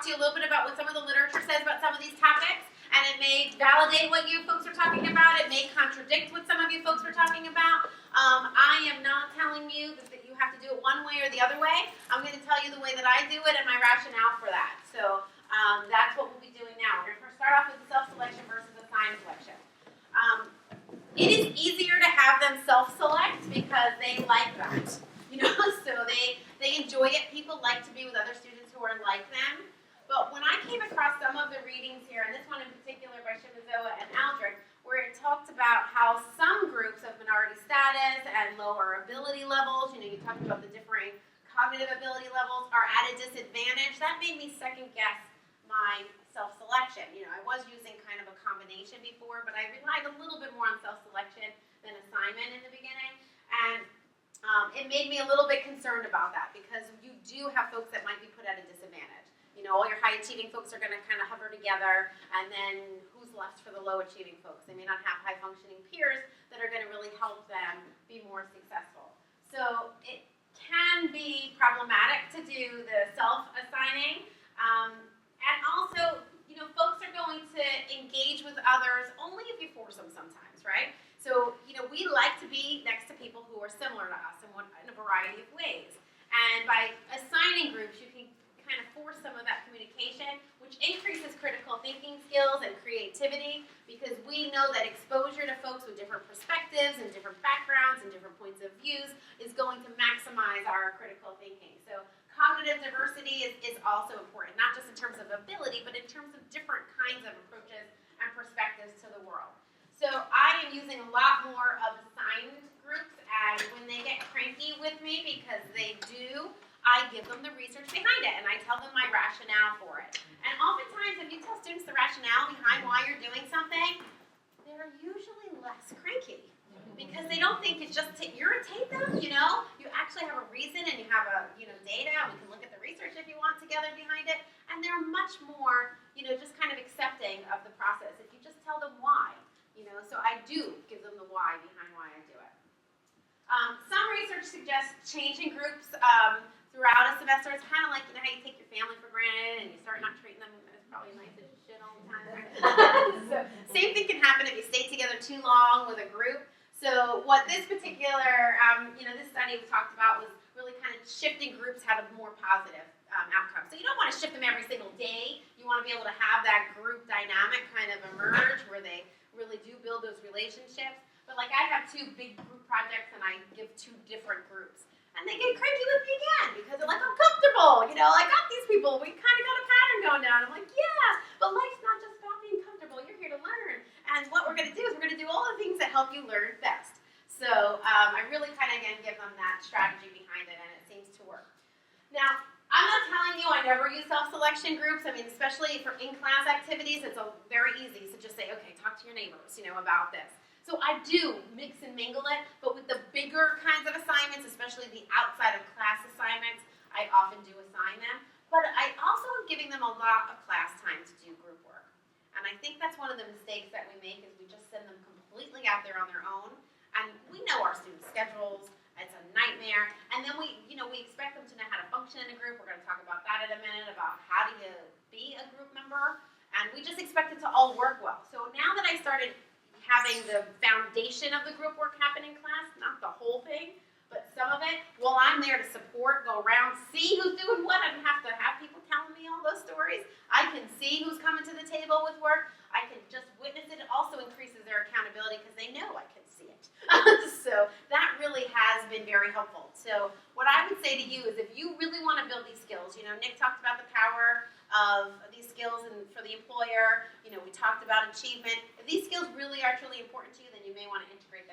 to you a little bit about what some of the literature says about some of these topics, and it may validate what you folks are talking about. It may contradict what some of you folks are talking about. I am not telling you that you have to do it one way or the other way. I'm going to tell you the way that I do it and my rationale for that. So that's what we'll be doing now. We're going to start off with the self-selection versus assigned selection. It is easier to have them self-select because they like that. So they enjoy it. People like to be with other students who are like them. But when I came across some of the readings here, and this one in particular by Shimazoa and Aldrich, where it talked about how some groups of minority status and lower ability levels, you talked about the differing cognitive ability levels, are at a disadvantage, that made me second guess my self-selection. I was using kind of a combination before, but I relied a little bit more on self-selection than assignment in the beginning. And it made me a little bit concerned about that because you do have folks that might be put at a disadvantage. All your high-achieving folks are going to kind of hover together, and then who's left for the low-achieving folks? They may not have high-functioning peers that are going to really help them be more successful. So it can be problematic to do the self-assigning, and also, folks are going to engage with others only if you force them sometimes, right? So, we like to be next to people who are similar to us in a variety of ways. And by assigning groups, you can kind of force some of that communication, which increases critical thinking skills and creativity, because we know that exposure to folks with different perspectives and different backgrounds and different points of views is going to maximize our critical thinking. So cognitive diversity is also important, not just in terms of ability, but in terms of different kinds of approaches and perspectives to the world. So I am using a lot more of assigned groups, and when they get cranky with me, because they do, I give them the research behind it, and I tell them my rationale for it. And oftentimes, if you tell students the rationale behind why you're doing something, they're usually less cranky, because they don't think it's just to irritate them, You actually have a reason, and you have data, and we can look at the research if you want together behind it, and they're much more, just kind of accepting of the process if you just tell them why, So I do give them the why behind why I do it. Some research suggests changing groups throughout a semester. It's kind of like, how you take your family for granted and you start not treating them as probably nice as shit all the time. So same thing can happen if you stay together too long with a group. So what this particular, this study we talked about was really kind of shifting groups have a more positive outcome. So you don't want to shift them every single day. You want to be able to have that group dynamic kind of emerge where they really do build those relationships. But like I have 2 big group projects and I give 2 different groups. And they get cranky with me again because they're like, I'm comfortable, I got these people. We kind of got a pattern going down. I'm like, yeah, but life's not just about being comfortable. You're here to learn. And what we're going to do is we're going to do all the things that help you learn best. So I really kind of, again, give them that strategy behind it, and it seems to work. Now, I'm not telling you I never use self-selection groups. I mean, especially for in-class activities, it's very easy to just say, okay, talk to your neighbors, about this. So I do mix and mingle it, but with the bigger kinds of assignments, especially the outside of class assignments, I often do assign them. But I also am giving them a lot of class time to do group work. And I think that's one of the mistakes that we make is we just send them completely out there on their own. And we know our students' schedules. It's a nightmare. And then we expect them to know how to function in a group. We're going to talk about that in a minute, about how do you be a group member. And we just expect it to all work well. So now that I started having the foundation of the group work happen in class, not the whole thing, but some of it, while I'm there to support, go around, see who's doing what. I don't have to have people telling me all those stories. I can see who's coming to the table with work. I can just witness it. It also increases their accountability because they know I can see it. So that really has been very helpful. So what I would say to you is if you really want to build these skills, Nick talked about the power of these skills and for the employer, we talked about achievement. If these skills really are truly important to you, then you may want to integrate